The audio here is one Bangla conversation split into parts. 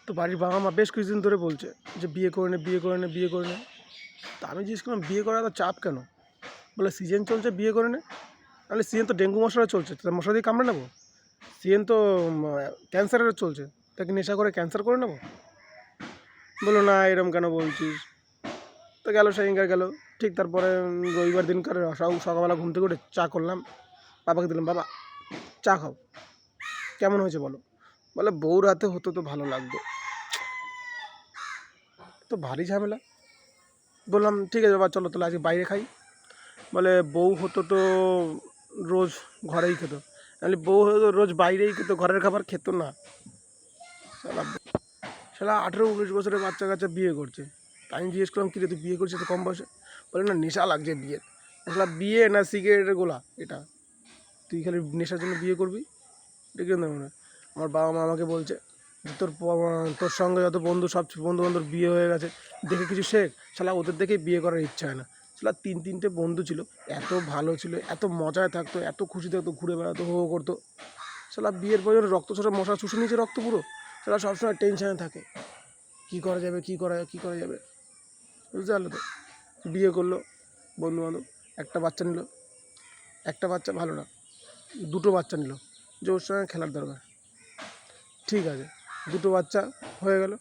তো বাড়ির বাবা মা বেশ কিছুদিন ধরে বলছে যে বিয়ে করে নে, বিয়ে করে নে, বিয়ে করে নে। তা আমি জিজ্ঞেস করলাম বিয়ে করা এত চাপ কেন? বলে সিজন চলছে, বিয়ে করে নে। তাহলে সিজন তো ডেঙ্গু মশারা চলছে, তাহলে মশা দিয়ে কামড়ে নেবো? সিজন তো ক্যান্সারের চলছে, তাকে নেশা করে ক্যান্সার করে নেবো? বললো না, এরম কেন বলছিস? তো গেল, সেদিনকার গেল। ঠিক তারপরে রবিবার দিনকার সকালবেলা ঘুম থেকে উঠে চা করলাম, বাবাকে দিলাম, বাবা চা খাও, কেমন হয়েছে বলো? বলে বউ রাতে হতো তো ভালো লাগতো। তো ভারী ঝামেলা। বললাম ঠিক আছে বাবা, চলো তাহলে আজকে বাইরে খাই। বলে বউ হতো তো রোজ ঘরেই খেত। তাহলে বউ হতো রোজ বাইরেই খেত, ঘরের খাবার খেত না। শালা শালা 18-19 বছরের বাচ্চা কাচ্চা বিয়ে করছে। তাই আমি জিজ্ঞেস করলাম কিরে তুই বিয়ে করছিস তো কম বয়সে? বলে না, নেশা লাগছে বিয়ের। শালা বিয়ে না সিগারেটের গোলা এটা? তুই খালি নেশার জন্য বিয়ে করবি? এটা কেন মনে হয়? আমার বাবা মা আমাকে বলছে যে তোর সঙ্গে যত বন্ধু, সব বন্ধু বান্ধব বিয়ে হয়ে গেছে, দেখে কিছু শেখ। শালা ওদের দেখেই বিয়ে করার ইচ্ছা হয় না। শালা 3-3টে বন্ধু ছিল, এত ভালো ছিল, এত মজায় থাকতো, এত খুশি থাকতো, ঘুরে বেড়াতো, হো হো করতো। শালা বিয়ের পর রক্ত ছোটা মশা চুষে নিয়েছে রক্ত পুরো। শালা সবসময় টেনশানে থাকে, কী করা যাবে, কী করা যাবে। বুঝতে পারলো তো? বিয়ে করলো, বন্ধু বান্ধব একটা বাচ্চা নিল। একটা বাচ্চা ভালো না, দুটো বাচ্চা নিল, যে ওর সঙ্গে খেলার দরকার। ঠিক আছে, দুটো বাচ্চা হয়ে গেল,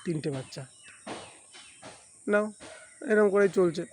3টে বাচ্চা নাও, এরকম করেই চলছে।